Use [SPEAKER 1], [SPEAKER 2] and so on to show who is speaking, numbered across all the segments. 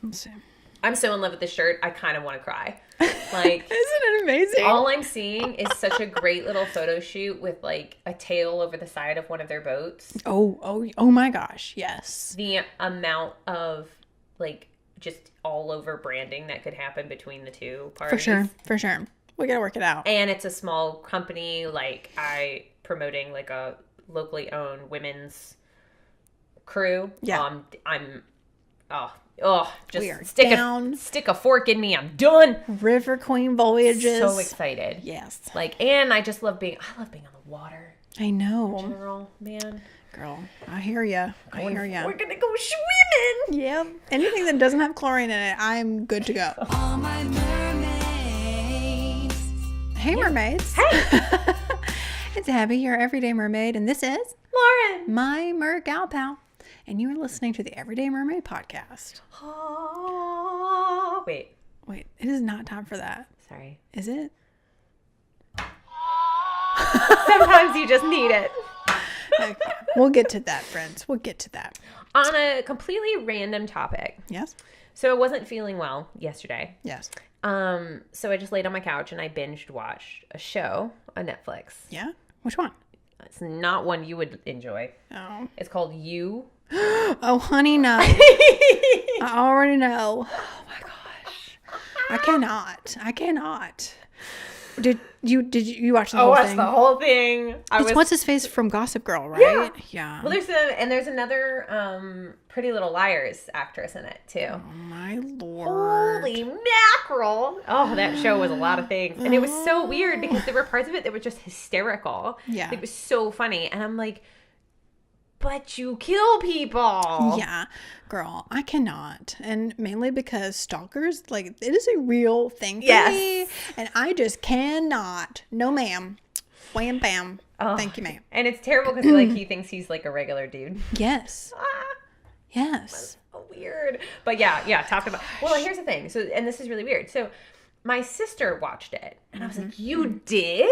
[SPEAKER 1] Let's see.
[SPEAKER 2] I'm so in love with this shirt. I kind of want to cry. Like,
[SPEAKER 1] isn't it amazing?
[SPEAKER 2] All I'm seeing is such a great little photo shoot with like a tail over the side of one of their boats.
[SPEAKER 1] Oh my gosh. Yes.
[SPEAKER 2] The amount of like just all over branding that could happen between the two parties.
[SPEAKER 1] For sure. We got to work it out.
[SPEAKER 2] And it's a small company. Like promoting like a locally owned women's crew.
[SPEAKER 1] Yeah.
[SPEAKER 2] Just stick a fork in me. I'm done.
[SPEAKER 1] River Queen Voyages.
[SPEAKER 2] So excited.
[SPEAKER 1] Yes.
[SPEAKER 2] Like, and I love being on the water.
[SPEAKER 1] I know.
[SPEAKER 2] In general, man.
[SPEAKER 1] Girl, I hear ya.
[SPEAKER 2] We're gonna go swimming.
[SPEAKER 1] Yep. Anything that doesn't have chlorine in it, I'm good to go.
[SPEAKER 3] All my mermaids.
[SPEAKER 1] Hey, mermaids.
[SPEAKER 2] Hey.
[SPEAKER 1] It's Abby, your everyday mermaid, and this is
[SPEAKER 2] Lauren,
[SPEAKER 1] my mer gal pal, and you are listening to the Everyday Mermaid podcast.
[SPEAKER 2] Wait,
[SPEAKER 1] it is not time for that.
[SPEAKER 2] Sorry.
[SPEAKER 1] Is it?
[SPEAKER 2] Sometimes you just need it.
[SPEAKER 1] Okay. We'll get to that, friends. We'll get to that.
[SPEAKER 2] On a completely random topic.
[SPEAKER 1] Yes?
[SPEAKER 2] So I wasn't feeling well yesterday.
[SPEAKER 1] Yes.
[SPEAKER 2] So I just laid on my couch and I binged watched a show on Netflix.
[SPEAKER 1] Yeah? Which one?
[SPEAKER 2] It's not one you would enjoy.
[SPEAKER 1] Oh.
[SPEAKER 2] It's called You.
[SPEAKER 1] Oh, honey, no. I already know. Oh my gosh. I cannot. Did you watch the whole thing?
[SPEAKER 2] Watch the whole thing.
[SPEAKER 1] What's his face from Gossip Girl, right? Yeah.
[SPEAKER 2] Well, there's another Pretty Little Liars actress in it too.
[SPEAKER 1] Oh my Lord.
[SPEAKER 2] Holy mackerel! Oh, that show was a lot of things, and it was so weird because there were parts of it that were just hysterical.
[SPEAKER 1] Yeah.
[SPEAKER 2] It was so funny, and I'm like, but you kill people.
[SPEAKER 1] Yeah, girl, I cannot. And mainly because stalkers, like, it is a real thing for me. And I just cannot. No, ma'am. Wham, bam.
[SPEAKER 2] Oh,
[SPEAKER 1] thank you, ma'am.
[SPEAKER 2] And it's terrible because like he thinks he's like a regular dude.
[SPEAKER 1] Yes. Yes.
[SPEAKER 2] So weird. But yeah, talk about. Well, here's the thing. So, and this is really weird. So, my sister watched it, and I was like, "You did?"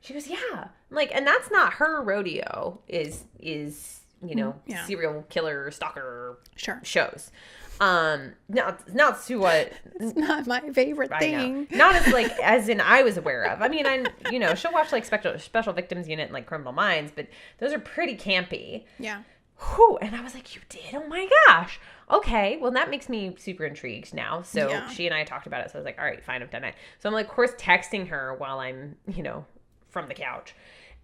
[SPEAKER 2] She goes, "Yeah." I'm like, and that's not her rodeo. Is serial killer stalker shows. Not to what.
[SPEAKER 1] It's not my favorite thing.
[SPEAKER 2] Not as like as in I was aware of. I mean, she'll watch like Special Victims Unit and like Criminal Minds, but those are pretty campy.
[SPEAKER 1] Yeah.
[SPEAKER 2] Whew, and I was like, you did? Oh my gosh. Okay, well, that makes me super intrigued now. So she and I talked about it. So I was like, all right, fine, I've done it. So I'm like, of course, texting her while I'm, from the couch.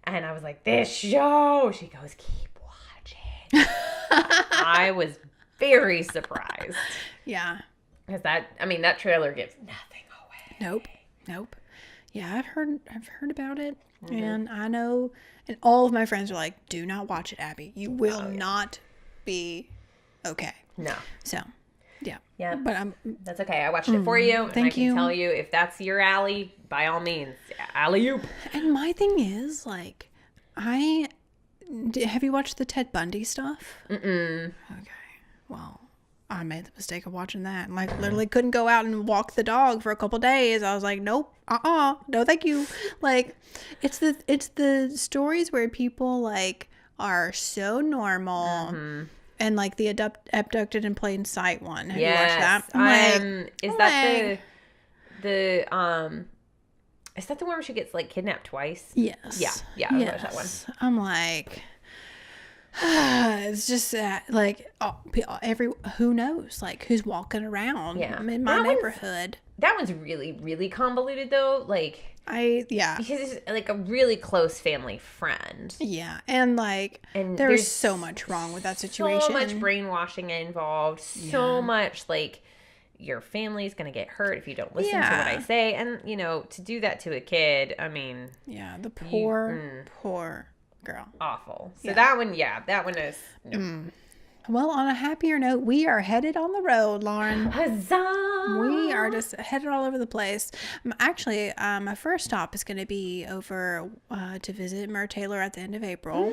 [SPEAKER 2] And I was like, this show. She goes, keep watching. I was very surprised.
[SPEAKER 1] Yeah.
[SPEAKER 2] Because that trailer gives nothing away.
[SPEAKER 1] Nope. Yeah, I've heard about it. Mm-hmm. And I know, and all of my friends are like, do not watch it, Abby. You will not be okay.
[SPEAKER 2] No.
[SPEAKER 1] So, yeah.
[SPEAKER 2] Yeah.
[SPEAKER 1] But
[SPEAKER 2] that's okay. I watched it for you. And
[SPEAKER 1] Thank
[SPEAKER 2] I can tell you, if that's your alley, by all means, alley-oop.
[SPEAKER 1] And my thing is, like, have you watched the Ted Bundy stuff?
[SPEAKER 2] Mm-mm.
[SPEAKER 1] Okay. Well, I made the mistake of watching that. And, like, literally couldn't go out and walk the dog for a couple days. I was like, nope, no, thank you. Like, it's the stories where people, like, are so normal. Mm-hmm. And, like, the abducted in plain sight one. Have you watched that?
[SPEAKER 2] Is that is that the one where she gets, like, kidnapped twice?
[SPEAKER 1] Yes.
[SPEAKER 2] Yeah, I watched that one.
[SPEAKER 1] I'm like, it's just like, who knows, like, who's walking around in my neighborhood.
[SPEAKER 2] That one's really, really convoluted, though. Like, because it's like a really close family friend.
[SPEAKER 1] Yeah, and like, there's so much wrong with that situation.
[SPEAKER 2] So much brainwashing involved. So much like your family's gonna get hurt if you don't listen to what I say, and to do that to a kid. I mean,
[SPEAKER 1] the poor girl.
[SPEAKER 2] Awful. So that one is.
[SPEAKER 1] Well, on a happier note, we are headed on the road, Lauren.
[SPEAKER 2] Huzzah!
[SPEAKER 1] We are just headed all over the place. Actually, my first stop is going to be over to visit Mer Taylor at the end of April.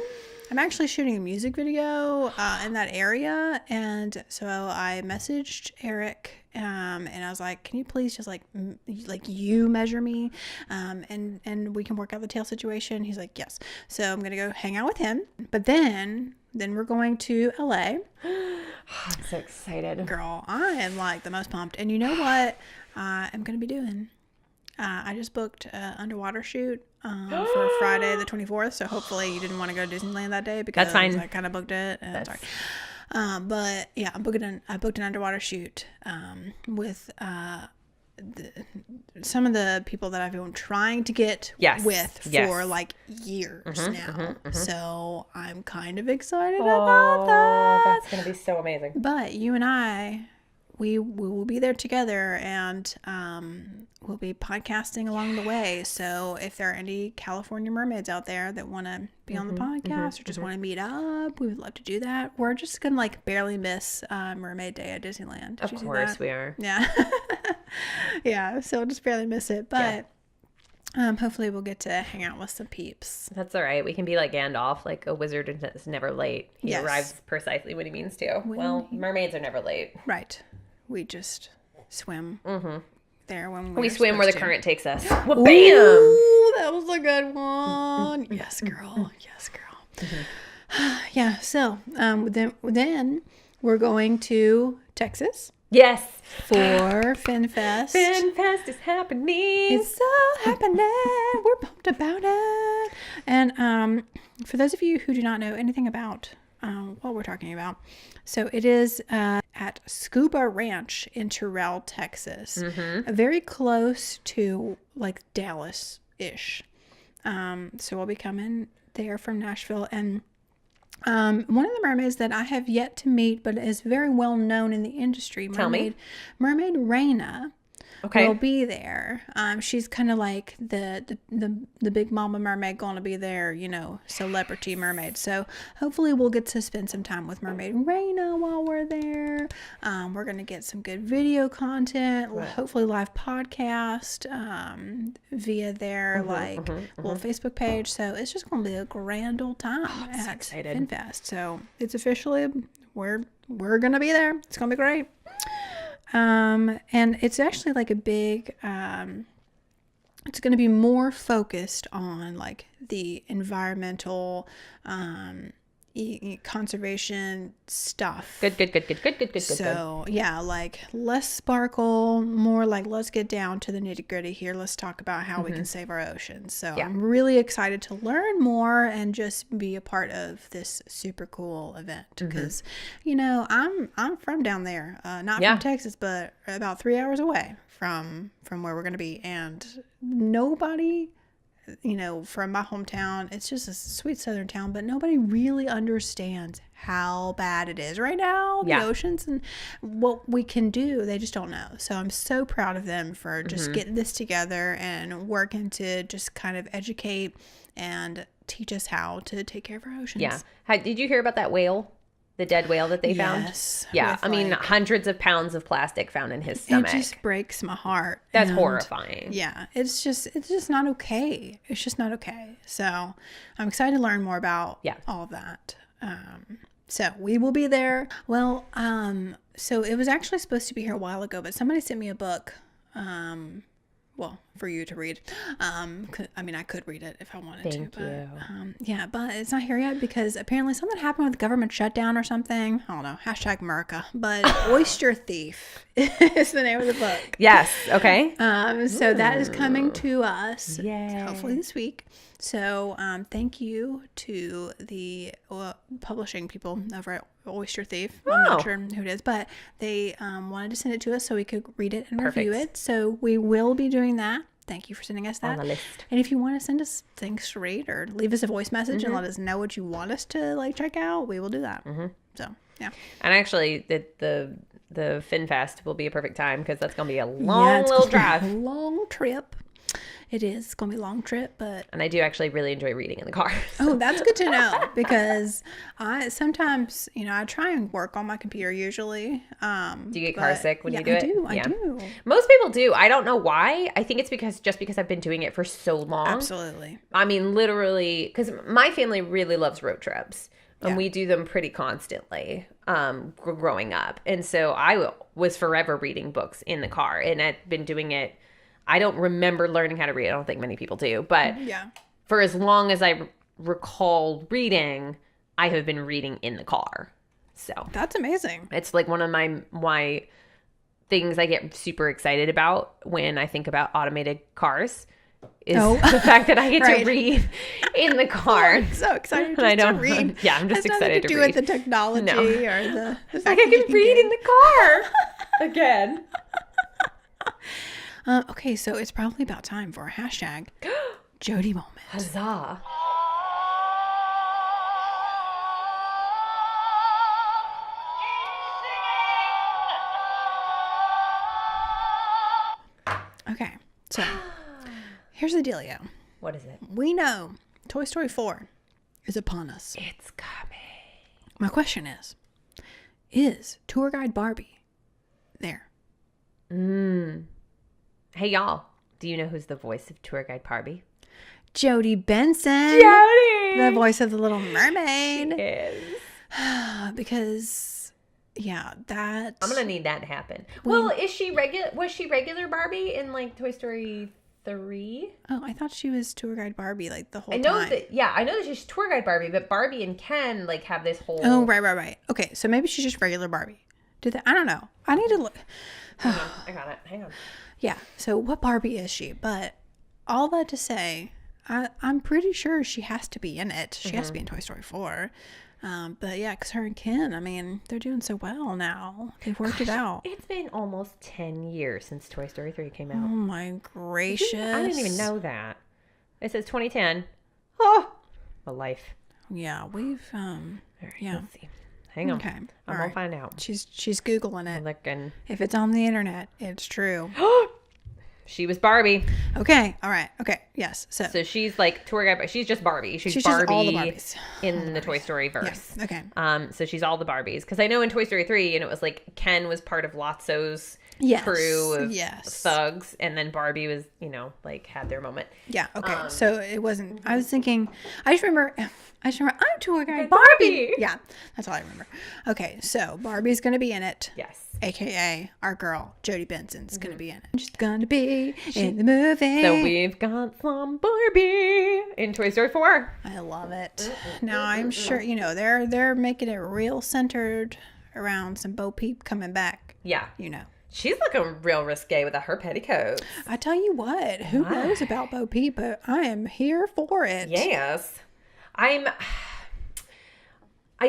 [SPEAKER 1] I'm actually shooting a music video in that area, and so I messaged Eric, and I was like, "Can you please just like you measure me, and we can work out the tail situation?" He's like, "Yes." So I'm gonna go hang out with him, but then we're going to LA.
[SPEAKER 2] I'm so excited.
[SPEAKER 1] Girl, I am like the most pumped. And you know what I'm going to be doing? I just booked an underwater shoot for Friday the 24th. So hopefully you didn't want to go to Disneyland that day because
[SPEAKER 2] That's fine.
[SPEAKER 1] I kind of booked it. Sorry. But yeah, I booked an underwater shoot with some of the people that I've been trying to get with for like years now. So I'm kind of excited about that.
[SPEAKER 2] That's going to be so amazing.
[SPEAKER 1] But you and I, we will be there together, and we'll be podcasting along the way. So if there are any California mermaids out there that want to be on the podcast or just want to meet up, we would love to do that. We're just going to like barely miss Mermaid Day at Disneyland.
[SPEAKER 2] Of course we are.
[SPEAKER 1] Yeah. Yeah. So we'll just barely miss it. But hopefully we'll get to hang out with some peeps.
[SPEAKER 2] That's all right. We can be like Gandalf, like a wizard is never late. He arrives precisely when he means to. Well, mermaids are never late.
[SPEAKER 1] Right. We just swim there when
[SPEAKER 2] we swim where the current takes us. Well,
[SPEAKER 1] bam! Ooh, that was a good one. Yes, girl. Yes, girl. Yeah. So then we're going to Texas.
[SPEAKER 2] Yes.
[SPEAKER 1] For Finfest.
[SPEAKER 2] Finfest is happening.
[SPEAKER 1] It's so happening. We're pumped about it. And for those of you who do not know anything about what we're talking about, so it is at Scuba Ranch in Terrell, Texas, very close to like Dallas-ish. So we'll be coming there from Nashville, and one of the mermaids that I have yet to meet, but is very well known in the industry, Mermaid Raina, will be there. She's kind of like the big mama mermaid going to be there, you know, celebrity mermaid. So hopefully we'll get to spend some time with Mermaid Raina while we're there. We're going to get some good video content, hopefully live podcast via their little Facebook page. So it's just going to be a grand old time at Finfest. So it's officially, we're going to be there. It's going to be great. And it's actually like a big, it's going to be more focused on like the environmental, conservation stuff.
[SPEAKER 2] Good.
[SPEAKER 1] So yeah, like less sparkle, more like let's get down to the nitty gritty here. Let's talk about how we can save our oceans. So I'm really excited to learn more and just be a part of this super cool event because, you know, I'm from down there, not from Texas, but about 3 hours away from where we're going to be, and nobody, you know, from my hometown, it's just a sweet southern town, but nobody really understands how bad it is right now, the oceans, and what we can do. They just don't know. So I'm so proud of them for just getting this together and working to just kind of educate and teach us how to take care of our oceans.
[SPEAKER 2] Yeah. Did you hear about that whale? The dead whale that they found?
[SPEAKER 1] Yes.
[SPEAKER 2] Yeah. I mean, hundreds of pounds of plastic found in his stomach.
[SPEAKER 1] It just breaks my heart.
[SPEAKER 2] That's horrifying.
[SPEAKER 1] Yeah. It's just not okay. It's just not okay. So I'm excited to learn more about all of that. So we will be there. Well, so it was actually supposed to be here a while ago, but somebody sent me a book. Well, for you to read. I mean, I could read it if I wanted to. But, but it's not here yet because apparently something happened with the government shutdown or something. I don't know. # America. But Oyster Thief is the name of the book.
[SPEAKER 2] Yes. Okay.
[SPEAKER 1] So that is coming to us.
[SPEAKER 2] Yay.
[SPEAKER 1] Hopefully this week. So thank you to the publishing people over at Oyster Thief. I'm not sure who it is, but they wanted to send it to us so we could read it and review it. So we will be doing that. Thank you for sending us that.
[SPEAKER 2] On the list.
[SPEAKER 1] And if you want to send us things to read or leave us a voice message and let us know what you want us to like check out, we will do that. So yeah.
[SPEAKER 2] And actually, the Finfest will be a perfect time because that's going to be a long little drive.
[SPEAKER 1] Long trip. It is. It's going to be a long trip, but...
[SPEAKER 2] And I do actually really enjoy reading in the car.
[SPEAKER 1] Oh, that's good to know because I sometimes, you know, I try and work on my computer usually.
[SPEAKER 2] Do you get car sick when you do it?
[SPEAKER 1] I do.
[SPEAKER 2] Most people do. I don't know why. I think it's because I've been doing it for so long.
[SPEAKER 1] Absolutely.
[SPEAKER 2] I mean, literally, because my family really loves road trips. And we do them pretty constantly growing up. And so I was forever reading books in the car. And I've been doing it. I don't remember learning how to read. I don't think many people do. But for as long as I recall reading, I have been reading in the car. So
[SPEAKER 1] that's amazing.
[SPEAKER 2] it's like one of my things I get super excited about when I think about automated cars is the fact that I get to read in the car.
[SPEAKER 1] I'm so excited to read.
[SPEAKER 2] Yeah, I'm just excited to read.
[SPEAKER 1] Nothing to do with the technology or the
[SPEAKER 2] it's like I can read in the car again.
[SPEAKER 1] Okay, so it's probably about time for a hashtag Jody moment.
[SPEAKER 2] Huzzah.
[SPEAKER 1] Okay, so here's the dealio.
[SPEAKER 2] What is it?
[SPEAKER 1] We know Toy Story 4 is upon us.
[SPEAKER 2] It's coming.
[SPEAKER 1] My question is Tour Guide Barbie there?
[SPEAKER 2] Hey, y'all. Do you know who's the voice of Tour Guide Barbie?
[SPEAKER 1] Jody Benson.
[SPEAKER 2] Jody!
[SPEAKER 1] The voice of the Little Mermaid.
[SPEAKER 2] She is.
[SPEAKER 1] Because, yeah, that...
[SPEAKER 2] I'm going to need that to happen. Well, was she regular Barbie in, like, Toy Story 3?
[SPEAKER 1] Oh, I thought she was Tour Guide Barbie, like, the whole time.
[SPEAKER 2] I know that she's Tour Guide Barbie, but Barbie and Ken, like, have this whole...
[SPEAKER 1] Oh, right. Okay, so maybe she's just regular Barbie. I don't know. I need to look...
[SPEAKER 2] I got it. Hang on.
[SPEAKER 1] Yeah, so what Barbie is she? But all that to say, I'm pretty sure she has to be in it. She has to be in Toy Story 4. But yeah, because her and Ken, I mean, they're doing so well now. They've worked it out.
[SPEAKER 2] It's been almost 10 years since Toy Story 3 came out.
[SPEAKER 1] Oh my gracious.
[SPEAKER 2] I didn't even know that. It says 2010. Oh, a life.
[SPEAKER 1] Yeah, we've, yeah.
[SPEAKER 2] Let's see. Hang on.
[SPEAKER 1] Okay.
[SPEAKER 2] I'm going to find out.
[SPEAKER 1] She's Googling it.
[SPEAKER 2] Looking.
[SPEAKER 1] If it's on the internet, it's true.
[SPEAKER 2] She was Barbie.
[SPEAKER 1] Okay. All right. Okay. Yes. So
[SPEAKER 2] she's like tour guide, but she's just Barbie. She's
[SPEAKER 1] Barbie
[SPEAKER 2] just
[SPEAKER 1] all the Barbies
[SPEAKER 2] in the Toy Story verse.
[SPEAKER 1] Yeah. Okay.
[SPEAKER 2] So she's all the Barbies. Because I know in Toy Story 3, and it was like Ken was part of Lotso's crew of thugs, and then Barbie was, like had their moment.
[SPEAKER 1] Yeah. Okay. So it wasn't. I was thinking. I just remember. I'm tour guide Barbie. Yeah. That's all I remember. Okay. So Barbie's gonna be in it.
[SPEAKER 2] Yes.
[SPEAKER 1] AKA our girl Jody Benson's gonna be in it. She's gonna be in the movie.
[SPEAKER 2] So we've got some Barbie in Toy Story 4.
[SPEAKER 1] I love it. Now I'm sure they're making it real centered around some Bo Peep coming back.
[SPEAKER 2] Yeah. She's looking real risque with her petticoats.
[SPEAKER 1] I tell you what, who knows about Bo Peep, but I am here for it.
[SPEAKER 2] Yes. I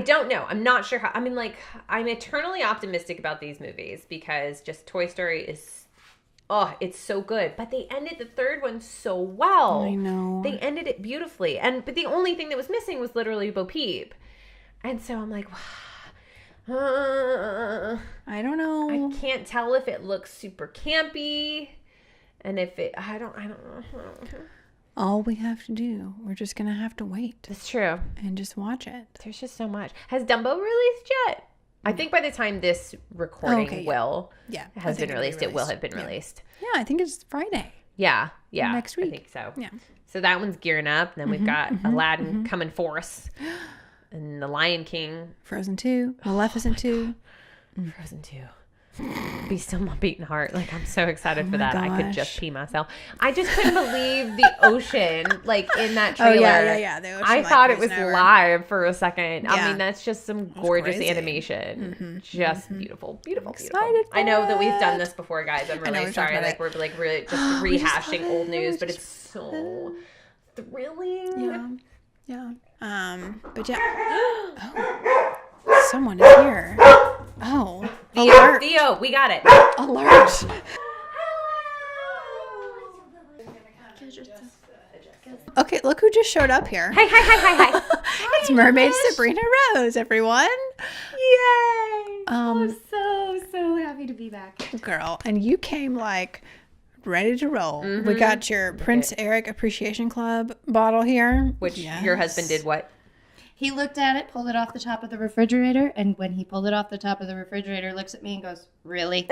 [SPEAKER 2] don't know. I'm not sure how. I mean, like, I'm eternally optimistic about these movies because just Toy Story is, it's so good. But they ended the third one so well.
[SPEAKER 1] I know.
[SPEAKER 2] They ended it beautifully. But the only thing that was missing was literally Bo Peep. And so I'm like,
[SPEAKER 1] I don't know.
[SPEAKER 2] I can't tell if it looks super campy. And if it, I don't know.
[SPEAKER 1] All we have to do, we're just going to have to wait.
[SPEAKER 2] That's true.
[SPEAKER 1] And just watch it.
[SPEAKER 2] There's just so much. Has Dumbo released yet? I think by the time this recording has been released, it will have been released.
[SPEAKER 1] Yeah, I think it's Friday.
[SPEAKER 2] Yeah.
[SPEAKER 1] Next week.
[SPEAKER 2] I think so.
[SPEAKER 1] Yeah.
[SPEAKER 2] So that one's gearing up. Then we've got Aladdin coming for us. And The Lion King.
[SPEAKER 1] Frozen 2. Maleficent 2.
[SPEAKER 2] Frozen 2. Be still my beating heart. Like, I'm so excited for that.
[SPEAKER 1] Gosh.
[SPEAKER 2] I could just pee myself. I just couldn't believe the ocean, like, in that trailer.
[SPEAKER 1] Oh, yeah. The ocean,
[SPEAKER 2] I thought it was live for a second.
[SPEAKER 1] Yeah.
[SPEAKER 2] I mean, that's just some gorgeous animation. Just beautiful. I know that we've done this before, guys. I'm really sorry. Like, we're like really just rehashing old news, but it's so thrilling.
[SPEAKER 1] Yeah. But yeah. Someone is here. Oh.
[SPEAKER 2] Theo, we got it.
[SPEAKER 1] Alert. Okay, look who just showed up here.
[SPEAKER 2] Hi.
[SPEAKER 1] It's Mermaid Sabrina Rose, everyone.
[SPEAKER 3] Yay! I'm so happy to be back.
[SPEAKER 1] Girl, and you came like ready to roll. We got your Prince Eric Appreciation Club bottle here.
[SPEAKER 2] Which your husband did what?
[SPEAKER 3] He looked at it, pulled it off the top of the refrigerator, and when he pulled it off the top of the refrigerator, looks at me and goes, "Really?"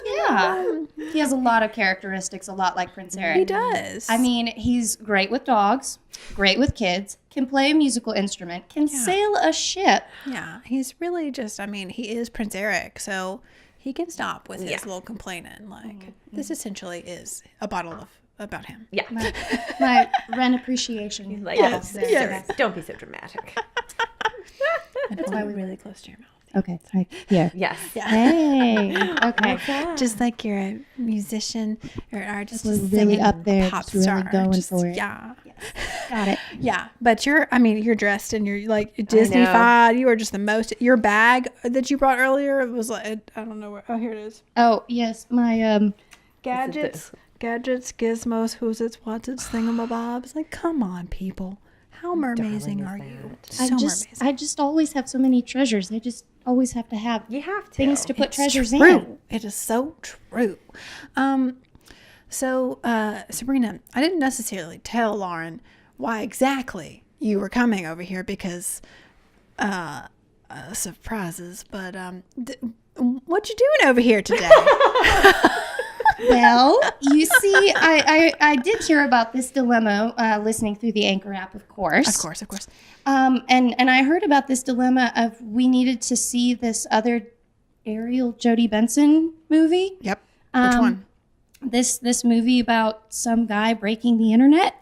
[SPEAKER 3] Yeah. He has a lot of characteristics, a lot like Prince Eric.
[SPEAKER 1] He does.
[SPEAKER 3] I mean, he's great with dogs, great with kids, can play a musical instrument, can sail a ship.
[SPEAKER 1] Yeah, he's really just, he is Prince Eric, so he can stop with his little complaining. Like, this essentially is a bottle about him.
[SPEAKER 2] Yeah.
[SPEAKER 3] My Ren appreciation.
[SPEAKER 2] Like, yes. Don't be so dramatic.
[SPEAKER 1] And hold it really close to your mouth.
[SPEAKER 3] Okay, sorry. Here.
[SPEAKER 2] Yes.
[SPEAKER 1] Yeah.
[SPEAKER 3] Hey. Okay.
[SPEAKER 1] Just like you're a musician or artist,
[SPEAKER 3] We're
[SPEAKER 1] just
[SPEAKER 3] really
[SPEAKER 1] singing
[SPEAKER 3] up there,
[SPEAKER 1] pop
[SPEAKER 3] just really
[SPEAKER 1] star.
[SPEAKER 3] going for it.
[SPEAKER 1] Yeah.
[SPEAKER 3] Got it.
[SPEAKER 1] Yeah. But you're dressed and you're like Disney-fied. You are just the most. Your bag that you brought earlier was like, I don't know where. Oh, here it is.
[SPEAKER 3] Oh, yes. My,
[SPEAKER 1] Gadgets, gizmos, who's its, what's its, thingamabobs. Like, come on, people. How mermazing are you? Mermazing.
[SPEAKER 3] I just always have so many treasures. I just always have to have things to put treasures in.
[SPEAKER 1] It is so true. So, Sabrina, I didn't necessarily tell Lauren why exactly you were coming over here because surprises. But what you doing over here today?
[SPEAKER 3] Well, you see, I did hear about this dilemma listening through the Anchor app, of course.
[SPEAKER 1] Of course.
[SPEAKER 3] And I heard about this dilemma of we needed to see this other Ariel Jodie Benson movie.
[SPEAKER 1] Yep. Which one?
[SPEAKER 3] This movie about some guy breaking the internet.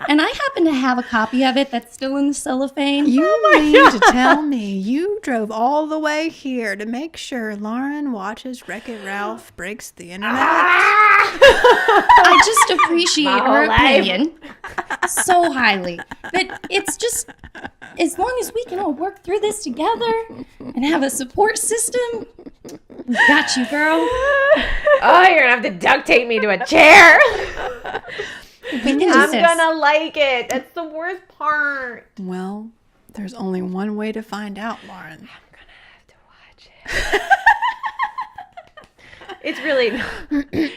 [SPEAKER 3] And I happen to have a copy of it that's still in the cellophane.
[SPEAKER 1] You mean to tell me you drove all the way here to make sure Lauren watches Wreck-It Ralph Breaks the Internet?
[SPEAKER 3] I just appreciate her opinion so highly. But it's just, as long as we can all work through this together and have a support system, we got you, girl.
[SPEAKER 2] Oh, you're going to have to duct tape me to a chair. I'm gonna like it. That's the worst part.
[SPEAKER 1] Well, there's only one way to find out, Lauren.
[SPEAKER 2] I'm gonna have to watch it.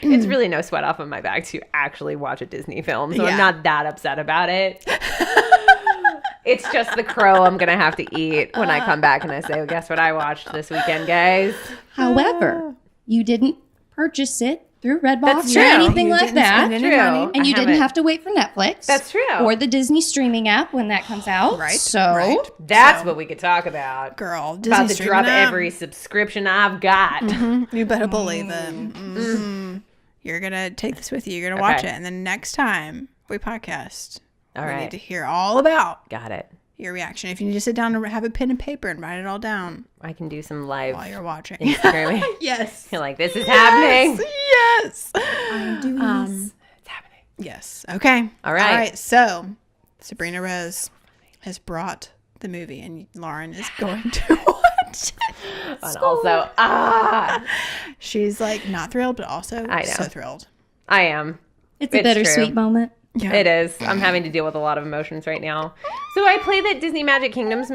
[SPEAKER 2] It's really no sweat off of my back to actually watch a Disney film, so I'm not that upset about it. It's just the crow I'm gonna have to eat when I come back and I say, well, guess what I watched this weekend, guys?
[SPEAKER 3] However, you didn't purchase it through Redbox
[SPEAKER 2] That's
[SPEAKER 3] or
[SPEAKER 2] true.
[SPEAKER 3] anything
[SPEAKER 1] You
[SPEAKER 3] like
[SPEAKER 1] didn't
[SPEAKER 3] that.
[SPEAKER 1] spend any money.
[SPEAKER 3] And you didn't have to wait for Netflix.
[SPEAKER 2] That's true.
[SPEAKER 3] Or the Disney streaming app when that comes out.
[SPEAKER 1] Right.
[SPEAKER 3] So
[SPEAKER 2] That's what we could talk about.
[SPEAKER 1] Girl, Disney
[SPEAKER 2] About to
[SPEAKER 1] streaming
[SPEAKER 2] drop
[SPEAKER 1] app.
[SPEAKER 2] every subscription I've got.
[SPEAKER 1] Mm-hmm. You better believe it. Mm-hmm. You're going to take this with you. You're going to watch it. And then next time we podcast, we need to hear all about
[SPEAKER 2] Got it.
[SPEAKER 1] your reaction. If you need to sit down and have a pen and paper and write it all down
[SPEAKER 2] I can do some live
[SPEAKER 1] while you're watching.
[SPEAKER 2] Instagram.
[SPEAKER 1] Yes.
[SPEAKER 2] You're like, this is happening.
[SPEAKER 1] Yes.
[SPEAKER 3] I'm doing this.
[SPEAKER 2] It's happening.
[SPEAKER 1] Yes. Okay.
[SPEAKER 2] All right.
[SPEAKER 1] So Sabrina Rose has brought the movie and Lauren is going to watch it.
[SPEAKER 2] And also,
[SPEAKER 1] She's like not thrilled, but also
[SPEAKER 2] I know.
[SPEAKER 1] so thrilled.
[SPEAKER 2] I am.
[SPEAKER 3] It's a bittersweet
[SPEAKER 2] true.
[SPEAKER 3] moment.
[SPEAKER 1] Yeah.
[SPEAKER 2] It is. I'm having to deal with a lot of emotions right now. So I play that Disney Magic Kingdoms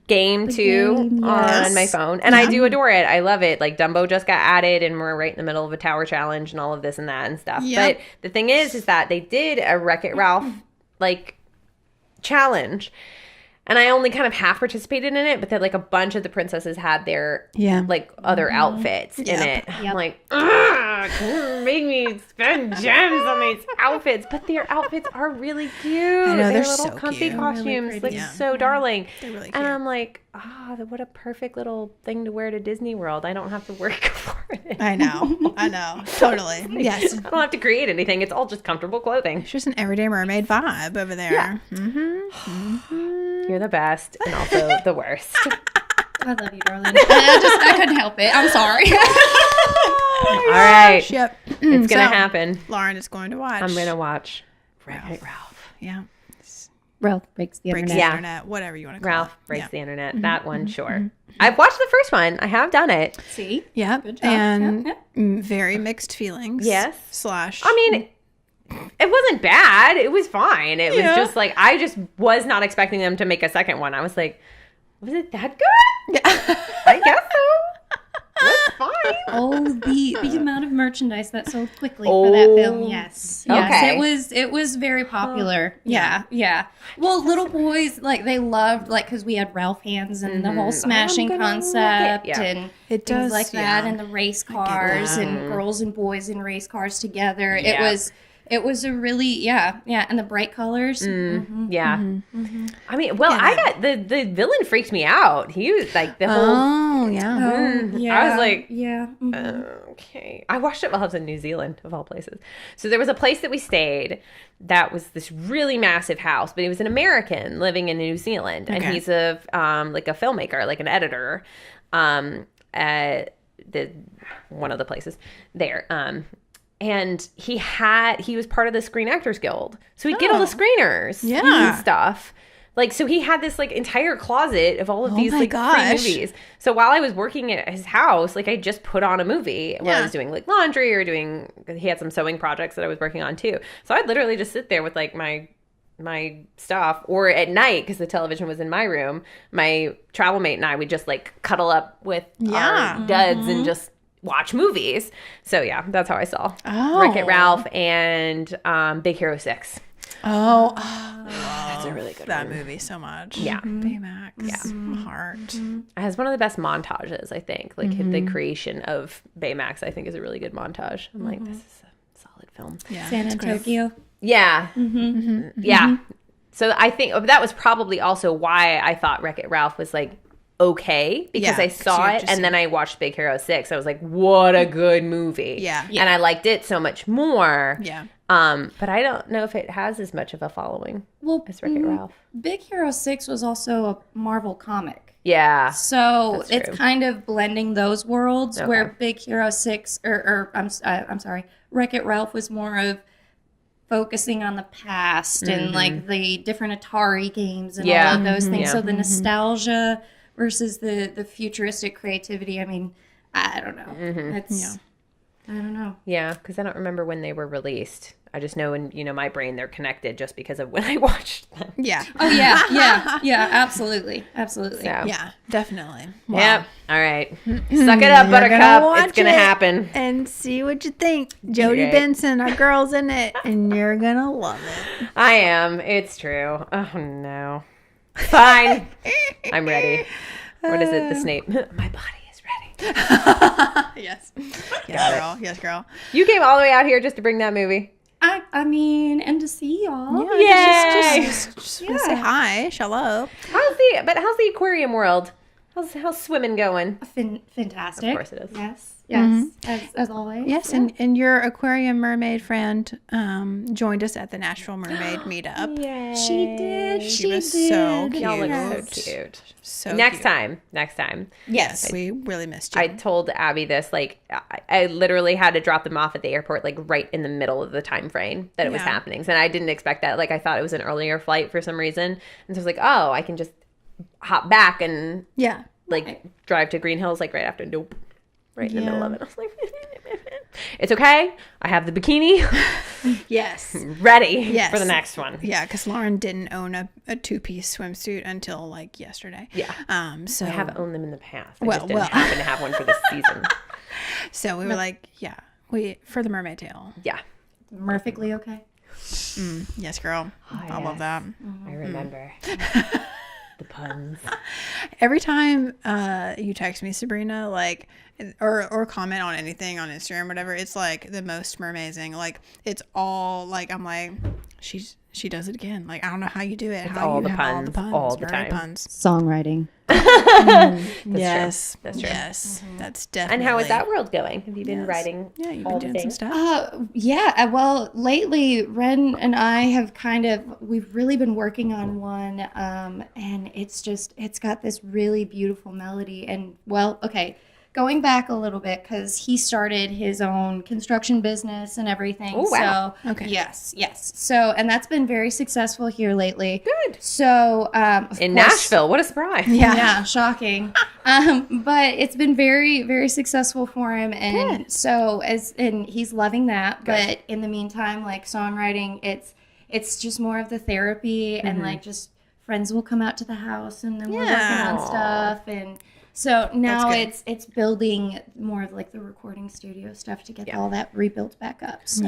[SPEAKER 2] game too on my phone. And I do adore it. I love it. Like Dumbo just got added and we're right in the middle of a tower challenge and all of this and that and stuff.
[SPEAKER 1] Yep.
[SPEAKER 2] But the thing is that they did a Wreck-It Ralph challenge. And I only kind of half participated in it, but then like a bunch of the princesses had their other outfits in it. I'm like, make me spend gems on these outfits, but their outfits are really cute.
[SPEAKER 1] I know, they're
[SPEAKER 2] little
[SPEAKER 1] so
[SPEAKER 2] comfy
[SPEAKER 1] cute.
[SPEAKER 2] costumes, so darling.
[SPEAKER 1] They're really cute.
[SPEAKER 2] And I'm like, what a perfect little thing to wear to Disney World. I don't have to work for it.
[SPEAKER 1] I know. Totally. Yes.
[SPEAKER 2] I don't have to create anything. It's all just comfortable clothing.
[SPEAKER 1] It's just an everyday mermaid vibe over there.
[SPEAKER 2] Yeah. You're the best and also the worst.
[SPEAKER 3] I love you, darling. I couldn't help it. I'm sorry.
[SPEAKER 2] All right.
[SPEAKER 1] Yep.
[SPEAKER 2] It's going to happen.
[SPEAKER 1] Lauren is going to watch.
[SPEAKER 2] I'm going to watch Wreck-It Ralph.
[SPEAKER 1] Yeah.
[SPEAKER 3] Ralph breaks the
[SPEAKER 1] Breaks
[SPEAKER 3] internet.
[SPEAKER 1] the internet, whatever you want to call
[SPEAKER 2] Ralph
[SPEAKER 1] it.
[SPEAKER 2] breaks the internet. That one, sure. I've watched the first one. I have done it.
[SPEAKER 3] See?
[SPEAKER 1] Yep.
[SPEAKER 3] Good job.
[SPEAKER 1] And very mixed feelings.
[SPEAKER 2] Yes.
[SPEAKER 1] Slash.
[SPEAKER 2] I mean, it wasn't bad. It was fine. It was just like, I just was not expecting them to make a second one. I was like, was it that good? I guess so. That's fine.
[SPEAKER 3] Oh, the amount of merchandise that sold quickly for that film. Yes.
[SPEAKER 2] Okay.
[SPEAKER 3] It was very popular. Yeah. Well, little boys, they loved, because we had Ralph hands and the whole smashing concept and
[SPEAKER 1] It
[SPEAKER 3] things
[SPEAKER 1] does,
[SPEAKER 3] like that, and the race cars and girls and boys in race cars together.
[SPEAKER 2] Yeah.
[SPEAKER 3] It It was a really, yeah, and the bright colors.
[SPEAKER 2] Yeah. I mean, well, I got, the villain freaked me out. He was like the whole...
[SPEAKER 1] Oh, yeah.
[SPEAKER 3] Yeah.
[SPEAKER 2] I was like...
[SPEAKER 3] Yeah.
[SPEAKER 2] Okay. I watched it while I was in New Zealand, of all places. So there was a place that we stayed that was this really massive house, but he was an American living in New Zealand. And he's a like a filmmaker, like an editor at one of the places there. And he was part of the Screen Actors Guild. So he'd get all the screeners and stuff. Like, so he had this, like, entire closet of all of these, like, free movies. So while I was working at his house, like, I just put on a movie while I was doing, like, laundry or he had some sewing projects that I was working on, too. So I'd literally just sit there with, like, my stuff. Or at night, because the television was in my room, my travel mate and I would just, like, cuddle up with our duds and just watch movies. So, yeah, that's how I saw Wreck-It Ralph and Big Hero 6.
[SPEAKER 1] Oh,
[SPEAKER 2] that's a really good
[SPEAKER 1] that movie so much.
[SPEAKER 2] Yeah.
[SPEAKER 1] Baymax. Yeah. Heart.
[SPEAKER 2] It has one of the best montages, I think. Like the creation of Baymax, I think, is a really good montage. I'm like, this is a solid film.
[SPEAKER 1] Yeah.
[SPEAKER 3] San Antonio.
[SPEAKER 2] Yeah. Yeah. So I think that was probably also why I thought Wreck-It Ralph was like okay, because I saw it and then I watched Big Hero 6. I was like, what a good movie.
[SPEAKER 1] Yeah.
[SPEAKER 2] And I liked it so much more.
[SPEAKER 1] Yeah.
[SPEAKER 2] But I don't know if it has as much of a following as Wreck-It Ralph.
[SPEAKER 3] Big Hero 6 was also a Marvel comic.
[SPEAKER 2] Yeah.
[SPEAKER 3] So it's kind of blending those worlds where Big Hero 6 I'm sorry, Wreck-It Ralph was more of focusing on the past and like the different Atari games and all of those things. So the nostalgia versus the futuristic creativity. I mean, I don't know. I don't know.
[SPEAKER 2] Yeah, because I don't remember when they were released. I just know in my brain they're connected just because of when I watched them.
[SPEAKER 1] Yeah.
[SPEAKER 3] Oh yeah, absolutely.
[SPEAKER 2] So.
[SPEAKER 1] Yeah, definitely.
[SPEAKER 2] Wow. Yep. All right. Suck it up, Buttercup. It's gonna happen.
[SPEAKER 1] And see what you think. Jodie Benson, our girl's in it, and you're gonna love it.
[SPEAKER 2] I am. It's true. Oh no. Fine. I'm ready. What is it? The Snape. My body is ready.
[SPEAKER 1] Yes. Yes, girl. Yes, girl.
[SPEAKER 2] You came all the way out here just to bring that movie.
[SPEAKER 3] I mean, and to see y'all.
[SPEAKER 1] Yeah, just want to say hi. Hello.
[SPEAKER 2] How's the aquarium world? How's swimming going?
[SPEAKER 3] Fantastic.
[SPEAKER 2] Of course it is.
[SPEAKER 3] Yes. As always.
[SPEAKER 1] Yes, and your aquarium mermaid friend joined us at the Nashville Mermaid meetup.
[SPEAKER 2] Yay.
[SPEAKER 3] She did.
[SPEAKER 1] She was so cute.
[SPEAKER 2] Y'all look so cute.
[SPEAKER 1] So
[SPEAKER 2] next
[SPEAKER 1] cute.
[SPEAKER 2] time.
[SPEAKER 1] Yes, we really missed you.
[SPEAKER 2] I told Abby this, like, I literally had to drop them off at the airport, like, right in the middle of the time frame that it was happening. And I didn't expect that. Like, I thought it was an earlier flight for some reason. And so I was like, oh, I can just hop back and, drive to Green Hills, like, right after. Nope. Right in the middle of it. I was like, it's okay. I have the bikini.
[SPEAKER 1] Yes.
[SPEAKER 2] Ready for the next one.
[SPEAKER 1] Yeah, because Lauren didn't own a two-piece swimsuit until, like, yesterday.
[SPEAKER 2] Yeah.
[SPEAKER 1] So
[SPEAKER 2] I have owned them in the past. I just didn't happen to have one for this season.
[SPEAKER 1] So we were like, for the Mermaid Tale.
[SPEAKER 2] Yeah.
[SPEAKER 3] Perfectly okay.
[SPEAKER 1] Yes, girl. I love that.
[SPEAKER 2] I remember. The puns.
[SPEAKER 1] Every time you text me, Sabrina, like, or comment on anything on Instagram, whatever, it's like the most mermazing. Like, it's all like, I'm like, she does it again. Like, I don't know how you do it.
[SPEAKER 2] It's
[SPEAKER 1] how
[SPEAKER 2] all
[SPEAKER 1] you
[SPEAKER 2] the
[SPEAKER 1] have
[SPEAKER 2] puns, all the
[SPEAKER 1] mermaid
[SPEAKER 2] time.
[SPEAKER 1] Puns.
[SPEAKER 3] Songwriting.
[SPEAKER 1] Yes,
[SPEAKER 2] that's true.
[SPEAKER 1] Yes, that's definitely.
[SPEAKER 2] And how is that world going? Have you been writing?
[SPEAKER 1] Yeah, you've
[SPEAKER 2] all
[SPEAKER 1] been
[SPEAKER 2] the
[SPEAKER 1] doing
[SPEAKER 2] things?
[SPEAKER 1] some stuff.
[SPEAKER 3] Well, lately, Ren and I have we've really been working on one, and it's got this really beautiful melody. And, going back a little bit, because he started his own construction business and everything.
[SPEAKER 2] Oh, wow.
[SPEAKER 3] So,
[SPEAKER 1] okay.
[SPEAKER 3] Yes. So, and that's been very successful here lately.
[SPEAKER 2] Good.
[SPEAKER 3] So,
[SPEAKER 2] in Nashville, what a surprise.
[SPEAKER 3] Yeah, shocking. But it's been very, very successful for him, and and he's loving that.
[SPEAKER 2] Good.
[SPEAKER 3] But in the meantime, like songwriting, it's just more of the therapy, and like just friends will come out to the house, and then we're working on stuff, and so now it's building more of like the recording studio stuff to get all that rebuilt back up. So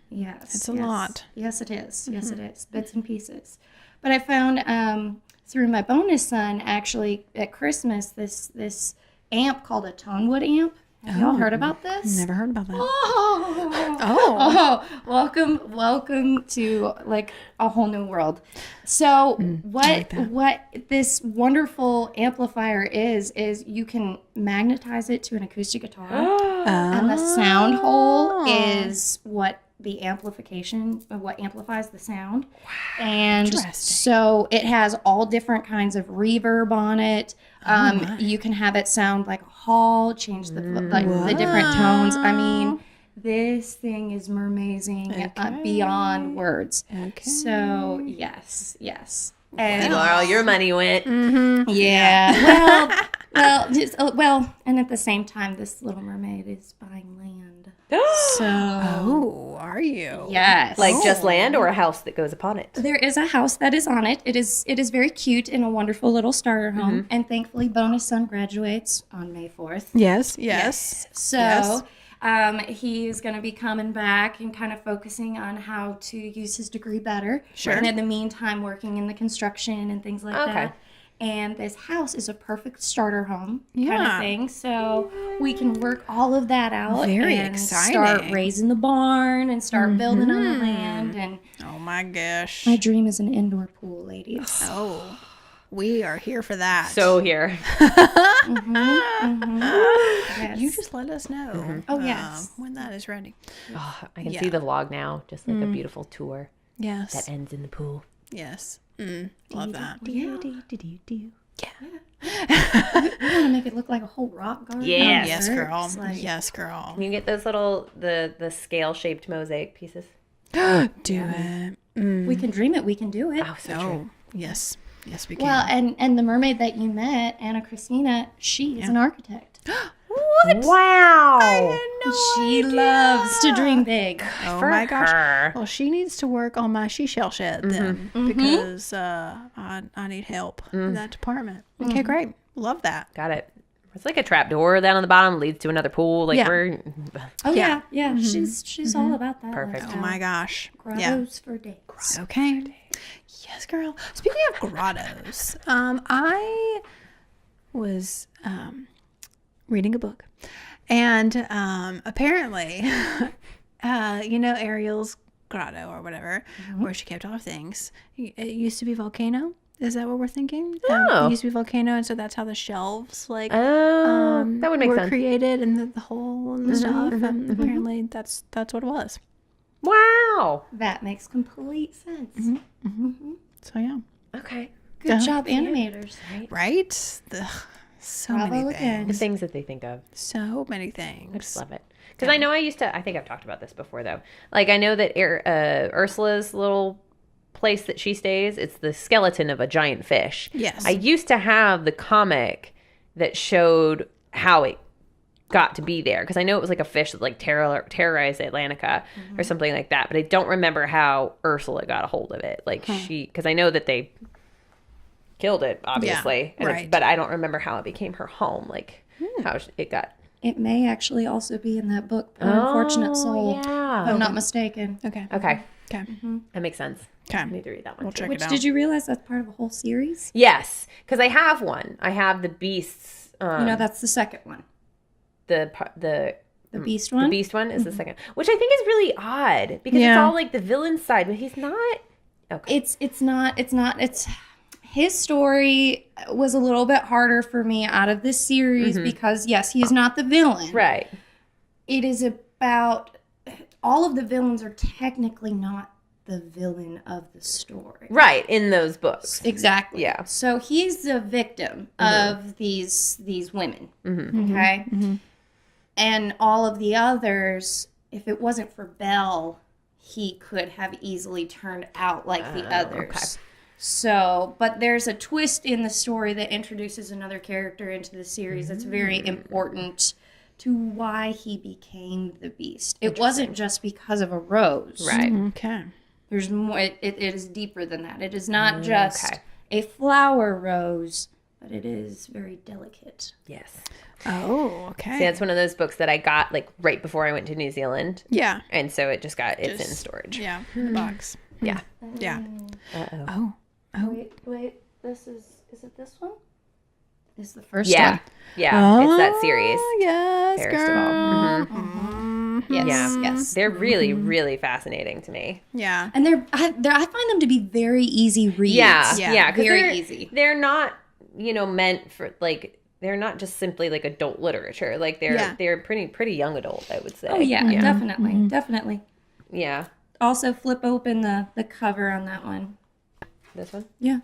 [SPEAKER 3] yes,
[SPEAKER 1] it's a lot.
[SPEAKER 3] Yes, it is. Yes, it is. Bits and pieces. But I found through my bonus son, actually, at Christmas, this amp called a Tonewood amp. Have y'all heard about this?
[SPEAKER 1] Never heard about that.
[SPEAKER 3] Oh, welcome to like a whole new world. So what this wonderful amplifier is you can magnetize it to an acoustic guitar, and the sound hole is what amplifies the sound. And so it has all different kinds of reverb on it. You can have it sound like a hall, change the the different tones. I mean, this thing is mermazing beyond words. Okay. So yes. And
[SPEAKER 2] all your money went.
[SPEAKER 3] Yeah. Well, and at the same time, this little mermaid is buying land.
[SPEAKER 1] Are you?
[SPEAKER 3] Yes.
[SPEAKER 2] Like just land or a house that goes upon it?
[SPEAKER 3] There is a house that is on it. It is very cute and a wonderful little starter home. And thankfully, bonus son graduates on May 4th.
[SPEAKER 1] Yes.
[SPEAKER 3] So he's going to be coming back and kind of focusing on how to use his degree better.
[SPEAKER 1] Sure.
[SPEAKER 3] And in the meantime, working in the construction and things like that. And this house is a perfect starter home kind of thing. So we can work all of that out.
[SPEAKER 1] Very
[SPEAKER 3] and
[SPEAKER 1] exciting.
[SPEAKER 3] Start raising the barn and start building on the land. And
[SPEAKER 1] oh my gosh.
[SPEAKER 3] my dream is an indoor pool, ladies.
[SPEAKER 1] Oh, we are here for that.
[SPEAKER 2] So here.
[SPEAKER 3] Yes.
[SPEAKER 1] You just let us know.
[SPEAKER 3] Oh, yes.
[SPEAKER 1] When that is ready.
[SPEAKER 2] Oh, I can see the vlog now. Just like a beautiful tour
[SPEAKER 1] Yes.
[SPEAKER 2] that ends in the pool.
[SPEAKER 1] Yes. Love that.
[SPEAKER 3] Yeah. You want to make it look like a whole rock garden?
[SPEAKER 2] Yes.
[SPEAKER 1] Yes, girl.
[SPEAKER 3] Like,
[SPEAKER 1] Yes, girl.
[SPEAKER 2] Can you get those little, the scale-shaped mosaic pieces?
[SPEAKER 1] Do it.
[SPEAKER 3] we can dream it. We can do it.
[SPEAKER 2] Oh, so true.
[SPEAKER 1] Yes. Yes, we can.
[SPEAKER 3] Well, and the mermaid that you met, Anna Christina, she is an architect.
[SPEAKER 1] what?
[SPEAKER 2] Wow.
[SPEAKER 3] She loves to dream big.
[SPEAKER 1] Oh
[SPEAKER 2] For
[SPEAKER 1] my gosh.
[SPEAKER 2] her.
[SPEAKER 1] Well, she needs to work on my seashell shed then because I need help in that department. Okay, great. Love that.
[SPEAKER 2] Got it. It's like a trap door down on the bottom leads to another pool. Like we're
[SPEAKER 3] Oh yeah. She's all about that.
[SPEAKER 2] Perfect.
[SPEAKER 1] Oh my gosh.
[SPEAKER 3] Grottos for days.
[SPEAKER 1] Okay. Yes, girl. Speaking of grottos, I was reading a book, and apparently, Ariel's grotto or whatever, where she kept all her things. It used to be volcano. Is that what we're thinking? It used to be volcano, and so that's how the shelves that
[SPEAKER 2] would make
[SPEAKER 1] were
[SPEAKER 2] sense.
[SPEAKER 1] created, and the hole and the stuff. And apparently, that's what it was.
[SPEAKER 2] Wow.
[SPEAKER 3] That makes complete sense.
[SPEAKER 1] So yeah.
[SPEAKER 2] Okay.
[SPEAKER 3] Good job, animators.
[SPEAKER 1] Right? So
[SPEAKER 3] Bravo
[SPEAKER 1] many
[SPEAKER 3] again.
[SPEAKER 1] things.
[SPEAKER 2] The things that they think of.
[SPEAKER 1] So many things.
[SPEAKER 2] I just love it. Because I know I think I've talked about this before though. Like I know that Ursula's little place that she stays, it's the skeleton of a giant fish.
[SPEAKER 1] Yes.
[SPEAKER 2] I used to have the comic that showed how it got to be there. Because I know it was like a fish that like terrorized Atlantica or something like that. But I don't remember how Ursula got a hold of it. Like because I know that they killed it, obviously.
[SPEAKER 1] Yeah, right.
[SPEAKER 2] But I don't remember how it became her home. Like how it got...
[SPEAKER 3] It may actually also be in that book, Poor Unfortunate Soul, if I'm not mistaken.
[SPEAKER 1] Okay.
[SPEAKER 2] Okay.
[SPEAKER 1] Okay.
[SPEAKER 2] That makes sense.
[SPEAKER 1] Okay.
[SPEAKER 2] I need to read that one
[SPEAKER 1] We'll
[SPEAKER 2] too.
[SPEAKER 1] check
[SPEAKER 3] Which
[SPEAKER 1] it out.
[SPEAKER 3] did you realize that's part of a whole series?
[SPEAKER 2] Yes, because I have one. I have the Beasts.
[SPEAKER 3] That's the second one.
[SPEAKER 2] The
[SPEAKER 3] Beast one?
[SPEAKER 2] The Beast one is the second, which I think is really odd because it's all like the villain side, but he's not. Okay.
[SPEAKER 3] It's not. His story was a little bit harder for me out of this series because, yes, he is not the villain.
[SPEAKER 2] Right.
[SPEAKER 3] It is about all of the villains are technically not the villain of the story.
[SPEAKER 2] Right, in those books.
[SPEAKER 3] Exactly.
[SPEAKER 2] Yeah.
[SPEAKER 3] So he's the victim of these women. Okay? And all of the others, if it wasn't for Belle, he could have easily turned out like the others.
[SPEAKER 2] Okay.
[SPEAKER 3] So, but there's a twist in the story that introduces another character into the series that's very important to why he became the Beast. It wasn't just because of a rose.
[SPEAKER 2] Right.
[SPEAKER 1] Okay.
[SPEAKER 3] There's more. It is deeper than that. It is not just a flower rose, but it is very delicate.
[SPEAKER 2] Yes.
[SPEAKER 1] Oh, okay.
[SPEAKER 2] See, that's one of those books that I got like right before I went to New Zealand.
[SPEAKER 1] Yeah.
[SPEAKER 2] And so it's in storage.
[SPEAKER 1] Yeah. In the box.
[SPEAKER 2] Yeah.
[SPEAKER 1] Yeah.
[SPEAKER 2] Uh-oh.
[SPEAKER 1] Oh.
[SPEAKER 3] Wait. Is it this one? is the first
[SPEAKER 2] Yeah.
[SPEAKER 3] one.
[SPEAKER 2] Yeah. It's that series.
[SPEAKER 1] Yes,
[SPEAKER 2] Fairest
[SPEAKER 1] girl.
[SPEAKER 2] of all.
[SPEAKER 3] Yes,
[SPEAKER 2] Yeah.
[SPEAKER 3] yes.
[SPEAKER 2] They're really, really fascinating to me.
[SPEAKER 1] Yeah.
[SPEAKER 3] And I find them to be very easy reads.
[SPEAKER 2] Yeah.
[SPEAKER 1] Yeah.
[SPEAKER 2] Yeah. 'Cause
[SPEAKER 3] Very
[SPEAKER 2] they're-
[SPEAKER 3] easy.
[SPEAKER 2] They're not, meant for they're not just simply like adult literature. Like they're pretty young adult, I would say.
[SPEAKER 3] Oh yeah, definitely.
[SPEAKER 2] Yeah.
[SPEAKER 3] Also, flip open the cover on that one.
[SPEAKER 2] This one?
[SPEAKER 3] Yeah.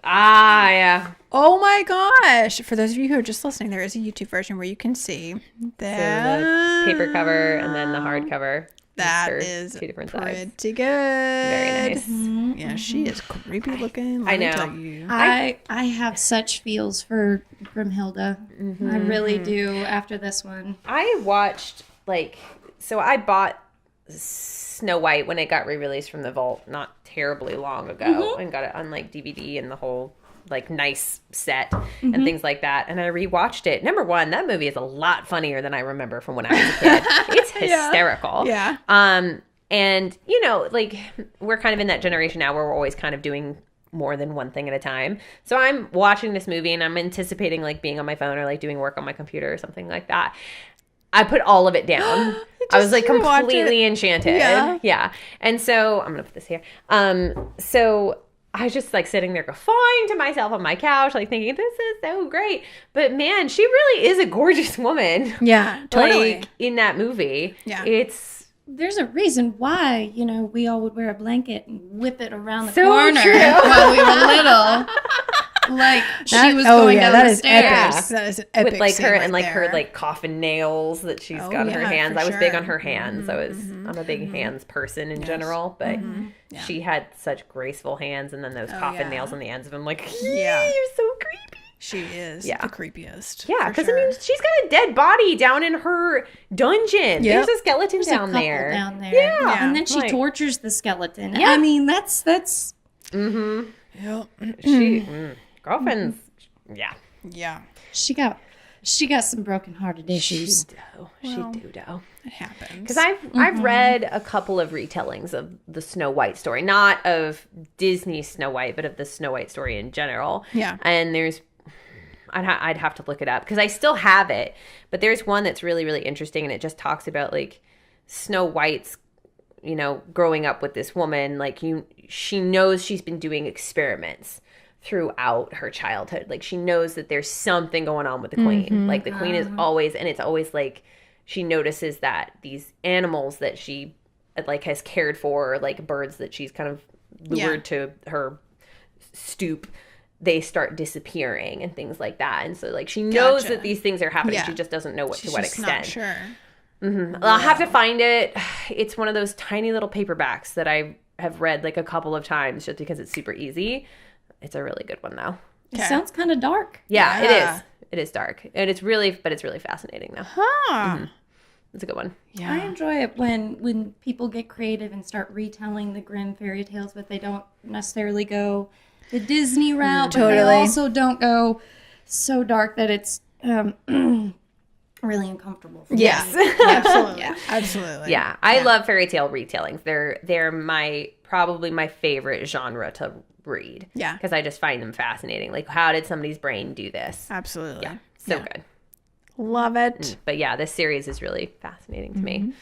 [SPEAKER 2] Ah, yeah.
[SPEAKER 1] Oh my gosh. For those of you who are just listening, there is a YouTube version where you can see that.
[SPEAKER 2] So the paper cover and then the hardcover.
[SPEAKER 1] That
[SPEAKER 2] Are
[SPEAKER 1] is
[SPEAKER 2] two different
[SPEAKER 1] pretty
[SPEAKER 2] sides.
[SPEAKER 1] good.
[SPEAKER 2] Very nice.
[SPEAKER 1] Yeah, she is creepy looking. Let
[SPEAKER 2] I
[SPEAKER 1] me
[SPEAKER 2] know.
[SPEAKER 1] tell you.
[SPEAKER 3] I have such feels for Grimhilda. I really do after this one.
[SPEAKER 2] I watched I bought Snow White when it got re-released from the vault not terribly long ago and got it on DVD and the whole nice set and things like that, and I rewatched it. Number one, that movie is a lot funnier than I remember from when I was a kid. It's hysterical.
[SPEAKER 1] Yeah.
[SPEAKER 2] And we're kind of in that generation now where we're always kind of doing more than one thing at a time. So I'm watching this movie and I'm anticipating being on my phone or doing work on my computer or something like that. I put all of it down. I was completely enchanted. Yeah. And so I'm gonna put this here. So I was just sitting there guffawing to myself on my couch, thinking, this is so great. But man, she really is a gorgeous woman.
[SPEAKER 1] Yeah, totally.
[SPEAKER 2] In that movie.
[SPEAKER 1] Yeah.
[SPEAKER 3] There's a reason why, we all would wear a blanket and whip it around the
[SPEAKER 2] So
[SPEAKER 3] corner
[SPEAKER 2] true.
[SPEAKER 3] while we were little. She was going down the stairs.
[SPEAKER 1] Epic. That is an epic
[SPEAKER 2] With
[SPEAKER 1] scene
[SPEAKER 2] her
[SPEAKER 1] right
[SPEAKER 2] and
[SPEAKER 1] there.
[SPEAKER 2] her coffin nails that she's got on her
[SPEAKER 1] yeah,
[SPEAKER 2] hands.
[SPEAKER 1] for
[SPEAKER 2] I was big
[SPEAKER 1] sure.
[SPEAKER 2] on her hands. I'm a big hands person in general, but she had such graceful hands, and then those coffin nails on the ends of them.
[SPEAKER 1] Yeah.
[SPEAKER 2] You're so creepy.
[SPEAKER 1] She is the creepiest.
[SPEAKER 2] Yeah,
[SPEAKER 1] for
[SPEAKER 2] because
[SPEAKER 1] sure.
[SPEAKER 2] she's got a dead body down in her dungeon.
[SPEAKER 1] Yep.
[SPEAKER 2] There's a skeleton
[SPEAKER 3] There's
[SPEAKER 2] down
[SPEAKER 3] a couple
[SPEAKER 2] there.
[SPEAKER 3] down there.
[SPEAKER 2] Yeah.
[SPEAKER 3] And then she tortures the skeleton.
[SPEAKER 2] Yeah.
[SPEAKER 3] I mean, that's
[SPEAKER 1] Yep.
[SPEAKER 2] Girlfriends. Yeah.
[SPEAKER 1] Yeah.
[SPEAKER 3] she got some broken-hearted issues.
[SPEAKER 2] She do.
[SPEAKER 1] It happens.
[SPEAKER 2] Because I've read a couple of retellings of the Snow White story, not of Disney Snow White, but of the Snow White story in general.
[SPEAKER 1] Yeah.
[SPEAKER 2] And I'd have to look it up because I still have it, but there's one that's really, really interesting, and it just talks about Snow White's, growing up with this woman. She knows she's been doing experiments throughout her childhood. She knows that there's something going on with the queen. The queen is always, and it's always she notices that these animals that she has cared for, birds that she's kind of lured to her stoop, they start disappearing and things like that. And so she knows that these things are happening.
[SPEAKER 1] Yeah.
[SPEAKER 2] She just doesn't know to what
[SPEAKER 1] just
[SPEAKER 2] extent.
[SPEAKER 1] not sure.
[SPEAKER 2] I'll have to find it. It's one of those tiny little paperbacks that I have read a couple of times just because it's super easy. It's a really good one though.
[SPEAKER 3] It sounds kind of dark.
[SPEAKER 2] Yeah, it is. It is dark, and it's really fascinating though.
[SPEAKER 1] Huh.
[SPEAKER 2] It's a good one.
[SPEAKER 1] Yeah.
[SPEAKER 3] I enjoy it when people get creative and start retelling the Grimm fairy tales, but they don't necessarily go the Disney route. But they
[SPEAKER 1] Totally.
[SPEAKER 3] also don't go so dark that it's really uncomfortable for me.
[SPEAKER 2] Yes.
[SPEAKER 1] Absolutely. Absolutely.
[SPEAKER 2] Yeah, I love fairy tale retellings. They're probably my favorite genre to read.
[SPEAKER 1] Yeah.
[SPEAKER 2] Because I just find them fascinating. How did somebody's brain do this?
[SPEAKER 1] Absolutely.
[SPEAKER 2] Yeah, so good.
[SPEAKER 1] Love it.
[SPEAKER 2] But yeah, this series is really fascinating to me.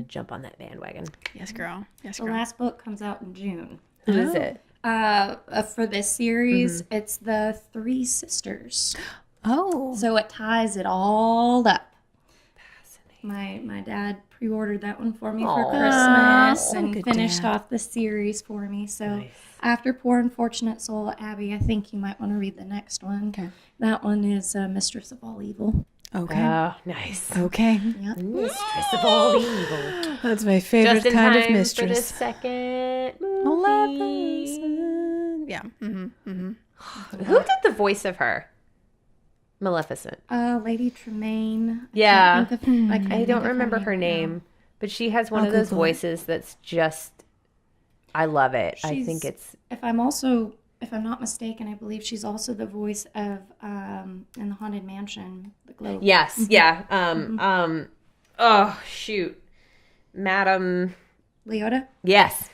[SPEAKER 2] Jump on that bandwagon.
[SPEAKER 1] Yes, girl. Yes,
[SPEAKER 3] The
[SPEAKER 1] girl.
[SPEAKER 3] last book comes out in June.
[SPEAKER 2] Who is it?
[SPEAKER 3] For this series, it's the Three Sisters.
[SPEAKER 1] Oh.
[SPEAKER 3] So it ties it all up. Fascinating. My dad pre-ordered that one for me for Christmas and
[SPEAKER 1] good
[SPEAKER 3] finished
[SPEAKER 1] dad.
[SPEAKER 3] off the series for me. So after Poor Unfortunate Soul, Abby, I think you might want to read the next one.
[SPEAKER 1] Okay.
[SPEAKER 3] That one is Mistress of All Evil.
[SPEAKER 1] Okay.
[SPEAKER 2] Oh, nice.
[SPEAKER 1] Okay.
[SPEAKER 3] Yep.
[SPEAKER 2] Mistress of all evil.
[SPEAKER 1] That's my favorite
[SPEAKER 2] Just in
[SPEAKER 1] kind
[SPEAKER 2] time
[SPEAKER 1] of
[SPEAKER 2] for the
[SPEAKER 1] mistress.
[SPEAKER 2] second movie.
[SPEAKER 1] Maleficent. Yeah.
[SPEAKER 2] Who did the voice of her? Maleficent.
[SPEAKER 3] Lady Tremaine.
[SPEAKER 2] Yeah.
[SPEAKER 3] I
[SPEAKER 2] don't remember her name, but she has one of those voices that's just, I love it. I think it's...
[SPEAKER 3] If I'm not mistaken, I believe she's also the voice of in the Haunted Mansion, the Globe.
[SPEAKER 2] Yes, yeah. Oh, shoot. Madam...
[SPEAKER 3] Leota?
[SPEAKER 2] Yes.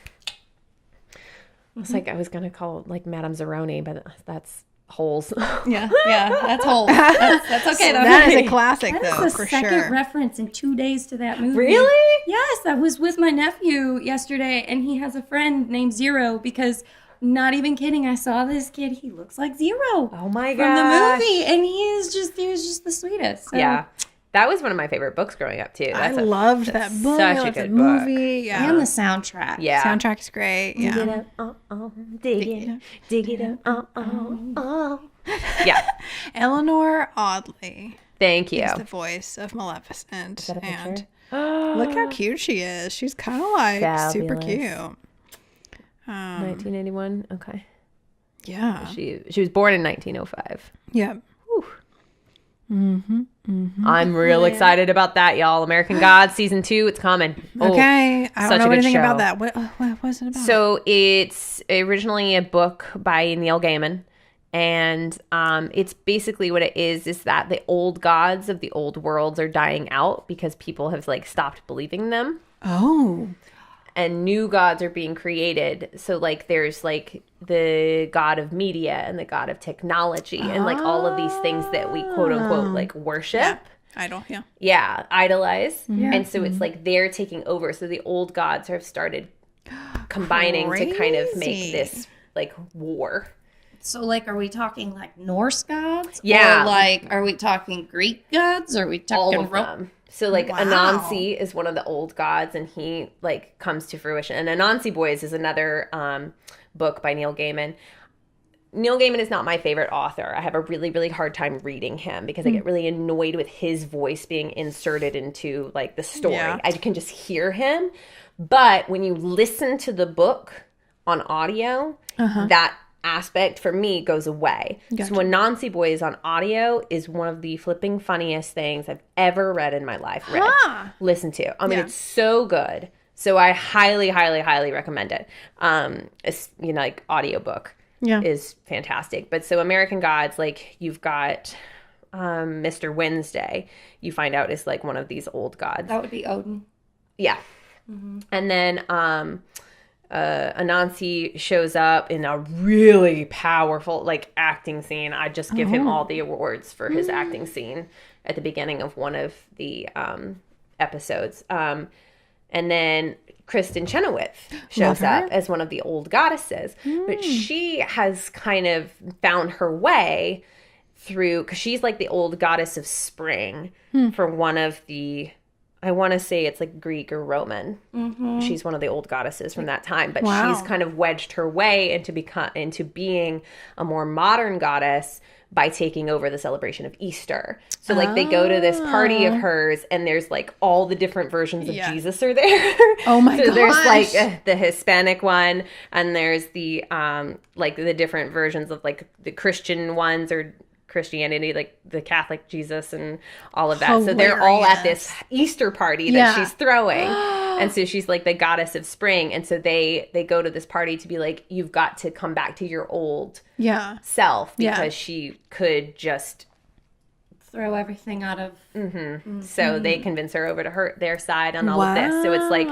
[SPEAKER 2] I was going to call Madame Zeroni, but that's Holes.
[SPEAKER 3] Yeah, that's whole. That's okay.
[SPEAKER 1] That is a classic,
[SPEAKER 3] That
[SPEAKER 1] though,
[SPEAKER 3] is the
[SPEAKER 1] for
[SPEAKER 3] second
[SPEAKER 1] sure.
[SPEAKER 3] reference in 2 days to that movie.
[SPEAKER 2] Really?
[SPEAKER 3] Yes, I was with my nephew yesterday, and he has a friend named Zero because, not even kidding, I saw this kid. He looks like Zero.
[SPEAKER 2] Oh my
[SPEAKER 3] From the
[SPEAKER 2] gosh.
[SPEAKER 3] movie, and he was just the sweetest. So.
[SPEAKER 2] Yeah. That was one of my favorite books growing up, too.
[SPEAKER 1] I loved that book.
[SPEAKER 2] such
[SPEAKER 1] I
[SPEAKER 2] a
[SPEAKER 1] loved
[SPEAKER 2] good
[SPEAKER 1] the movie. Yeah.
[SPEAKER 3] And the soundtrack.
[SPEAKER 2] Yeah.
[SPEAKER 1] Soundtrack's great.
[SPEAKER 2] Dig
[SPEAKER 1] Yeah.
[SPEAKER 2] it up, dig it up, Yeah.
[SPEAKER 1] Eleanor Audley
[SPEAKER 2] Thank you.
[SPEAKER 1] is the voice of Maleficent.
[SPEAKER 2] Is that a
[SPEAKER 1] And
[SPEAKER 2] picture?
[SPEAKER 1] look how cute she is. She's kind of like super
[SPEAKER 2] Fabulous.
[SPEAKER 1] cute.
[SPEAKER 2] 1981. Okay.
[SPEAKER 1] Yeah.
[SPEAKER 2] She was born in 1905.
[SPEAKER 1] Yep.
[SPEAKER 2] I'm real excited about that, y'all. American Gods season 2, it's coming. Oh,
[SPEAKER 1] Okay. I
[SPEAKER 2] such
[SPEAKER 1] don't
[SPEAKER 2] a
[SPEAKER 1] know
[SPEAKER 2] good
[SPEAKER 1] anything
[SPEAKER 2] show.
[SPEAKER 1] about that. What was it about?
[SPEAKER 2] So it's originally a book by Neil Gaiman, and it's basically what it is that the old gods of the old worlds are dying out because people have like stopped believing them,
[SPEAKER 1] oh.
[SPEAKER 2] and new gods are being created. So like there's like the god of media and the god of technology and like all of these things that we quote unquote like worship.
[SPEAKER 1] Yeah. Idol. Yeah.
[SPEAKER 2] Yeah, idolize. And so it's like they're taking over. So the old gods have started combining to kind of make
[SPEAKER 1] Crazy.
[SPEAKER 2] this like war.
[SPEAKER 3] So, like, are we talking like Norse gods?
[SPEAKER 2] Yeah.
[SPEAKER 3] Or like, are we talking Greek gods? Or are we talking
[SPEAKER 2] All of them. So like
[SPEAKER 1] Wow.
[SPEAKER 2] Anansi is one of the old gods, and he like comes to fruition. And Anansi Boys is another book by Neil Gaiman. Neil Gaiman is not my favorite author. I have a really, really hard time reading him because I get really annoyed with his voice being inserted into like the story.
[SPEAKER 1] Yeah.
[SPEAKER 2] I can just hear him. But when you listen to the book on audio, that aspect for me goes away.
[SPEAKER 1] Gotcha.
[SPEAKER 2] So Anansi Boys on audio is one of the flipping funniest things I've ever read in my life. Listen to. I mean,
[SPEAKER 1] Yeah.
[SPEAKER 2] it's so good. So I highly, highly, highly recommend it. It's, you know, like audiobook is fantastic. But so American Gods, like you've got Mr. Wednesday, you find out is like one of these old gods.
[SPEAKER 3] That would be Odin.
[SPEAKER 2] Yeah. And then Anansi shows up in a really powerful like acting scene. I just give him all the awards for his acting scene at the beginning of one of the episodes. And then Kristen Chenoweth shows up as one of the old goddesses. But she has kind of found her way through, because she's like the old goddess of spring for one of the, I want to say it's like Greek or Roman. She's one of the old goddesses from that time. But she's kind of wedged her way into being a more modern goddess by taking over the celebration of Easter. So like they go to this party of hers, and there's like all the different versions of Jesus are there.
[SPEAKER 1] Oh my
[SPEAKER 2] So there's
[SPEAKER 1] gosh.
[SPEAKER 2] like the Hispanic one, and there's the like the different versions of like the Christian ones or Christianity, like the Catholic Jesus and all of that. So they're all at this Easter party that she's throwing. And so she's like the goddess of spring. And so they go to this party to be like, you've got to come back to your old self, because she could just
[SPEAKER 3] Throw everything out of.
[SPEAKER 2] so they convince her over to their side on all of this. So it's like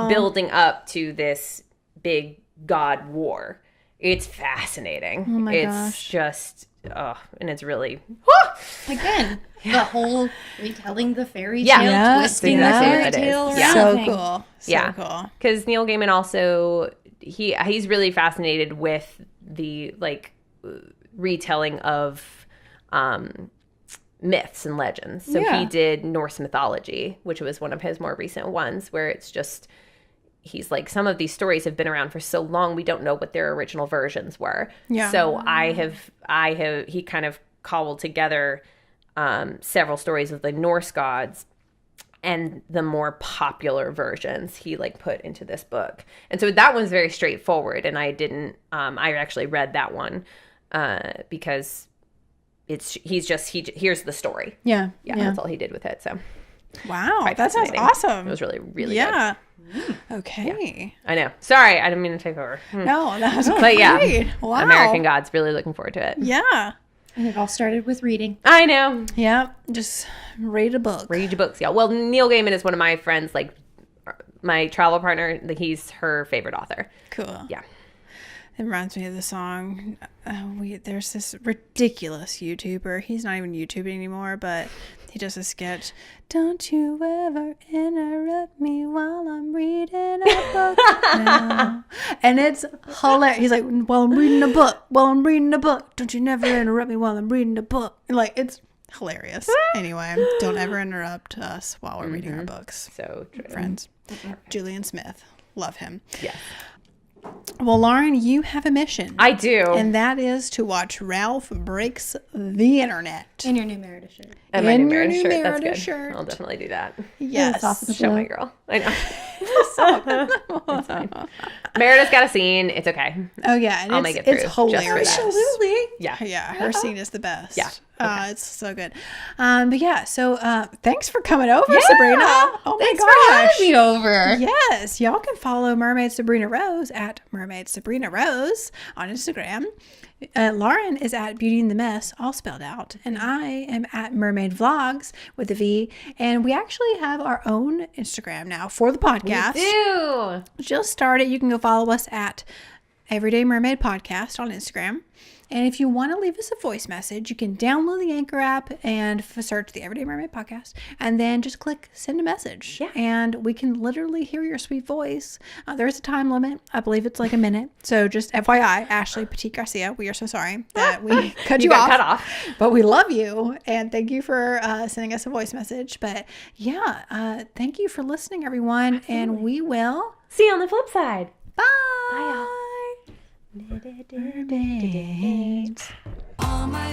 [SPEAKER 2] building up to this big god war. It's fascinating.
[SPEAKER 1] Oh my
[SPEAKER 2] it's
[SPEAKER 1] gosh.
[SPEAKER 2] just and it's really
[SPEAKER 3] Again, the whole retelling the fairy
[SPEAKER 2] Yeah.
[SPEAKER 3] tale,
[SPEAKER 1] Yeah,
[SPEAKER 3] twisting
[SPEAKER 2] that's
[SPEAKER 3] the
[SPEAKER 2] exactly
[SPEAKER 3] fairy
[SPEAKER 2] what it is.
[SPEAKER 3] tale.
[SPEAKER 2] Yeah.
[SPEAKER 1] So
[SPEAKER 3] everything.
[SPEAKER 1] cool. So
[SPEAKER 2] Yeah.
[SPEAKER 1] cool.
[SPEAKER 2] because Neil Gaiman also he's really fascinated with the like retelling of myths and legends. So he did Norse mythology, which was one of his more recent ones, where it's just he's like, some of these stories have been around for so long we don't know what their original versions were.
[SPEAKER 1] Yeah.
[SPEAKER 2] So he kind of cobbled together several stories of the Norse gods and the more popular versions he like put into this book. And so that one's very straightforward, and I actually read that one because here's the story.
[SPEAKER 1] Yeah.
[SPEAKER 2] That's all he did with it. So
[SPEAKER 1] Wow.
[SPEAKER 2] quite
[SPEAKER 1] That sounds
[SPEAKER 2] fascinating.
[SPEAKER 1] awesome.
[SPEAKER 2] It was really, really good.
[SPEAKER 1] Yeah. Okay.
[SPEAKER 2] I know. Sorry, I didn't mean to take over.
[SPEAKER 1] No, that was
[SPEAKER 2] But
[SPEAKER 1] great.
[SPEAKER 2] yeah,
[SPEAKER 1] Wow.
[SPEAKER 2] American Gods, really looking forward to it.
[SPEAKER 1] Yeah.
[SPEAKER 3] And it all started with reading.
[SPEAKER 2] I know.
[SPEAKER 1] Yeah. Just read a book.
[SPEAKER 2] Read your books, y'all. Well, Neil Gaiman is one of my friends, like my travel partner. He's her favorite author.
[SPEAKER 1] Cool.
[SPEAKER 2] Yeah.
[SPEAKER 1] It reminds me of the song. There's this ridiculous YouTuber. He's not even YouTubing anymore, but he does a sketch. Don't you ever interrupt me while I'm reading a book now. And it's hilarious. He's like, while I'm reading a book, don't you never interrupt me while I'm reading a book. Like, it's hilarious. Anyway, don't ever interrupt us while we're reading our books.
[SPEAKER 2] So true.
[SPEAKER 1] Friends. Julian Smith. Love him.
[SPEAKER 2] Yes.
[SPEAKER 1] Well, Lauren, you have a mission.
[SPEAKER 2] I do.
[SPEAKER 1] And that is to watch Ralph Breaks the Internet.
[SPEAKER 3] In your new Meredith shirt.
[SPEAKER 2] And my new
[SPEAKER 1] In your
[SPEAKER 2] Meredith
[SPEAKER 1] new
[SPEAKER 2] shirt. That's
[SPEAKER 1] Meredith
[SPEAKER 2] good.
[SPEAKER 1] shirt.
[SPEAKER 2] I'll definitely do that.
[SPEAKER 1] Yes.
[SPEAKER 2] Show my girl. I know. It's fine. Meredith's got a scene. It's okay.
[SPEAKER 1] Oh, yeah. And
[SPEAKER 2] I'll make it through.
[SPEAKER 1] It's hilarious.
[SPEAKER 2] Just for that.
[SPEAKER 3] Absolutely.
[SPEAKER 2] Yeah.
[SPEAKER 1] Yeah, her scene is the best.
[SPEAKER 2] Yeah. Okay.
[SPEAKER 1] It's so good. But yeah, so thanks for coming over, Sabrina. Oh
[SPEAKER 3] Thanks
[SPEAKER 1] my
[SPEAKER 3] for
[SPEAKER 1] gosh.
[SPEAKER 3] having me over.
[SPEAKER 1] Yes, y'all can follow Mermaid Sabrina Rose at Mermaid Sabrina Rose on Instagram. Lauren is at Beauty and the Mess, all spelled out. And I am at Mermaid Vlogs with a V. And we actually have our own Instagram now for the podcast.
[SPEAKER 2] Ew.
[SPEAKER 1] Just started. You can go follow us at Everyday Mermaid Podcast on Instagram. And if you want to leave us a voice message, you can download the Anchor app and search the Everyday Mermaid Podcast, and then just click send a message.
[SPEAKER 2] Yeah.
[SPEAKER 1] And we can literally hear your sweet voice. There's a time limit. I believe it's like a minute. So just FYI, Ashley Petit Garcia, we are so sorry that we cut you
[SPEAKER 2] got
[SPEAKER 1] off.
[SPEAKER 2] cut off.
[SPEAKER 1] But we love you, and thank you for sending us a voice message. But yeah, thank you for listening, everyone.
[SPEAKER 2] Absolutely.
[SPEAKER 1] And we will
[SPEAKER 2] See you on the flip side.
[SPEAKER 1] bye.
[SPEAKER 2] Bye, y'all.
[SPEAKER 1] Mermaids.
[SPEAKER 4] All my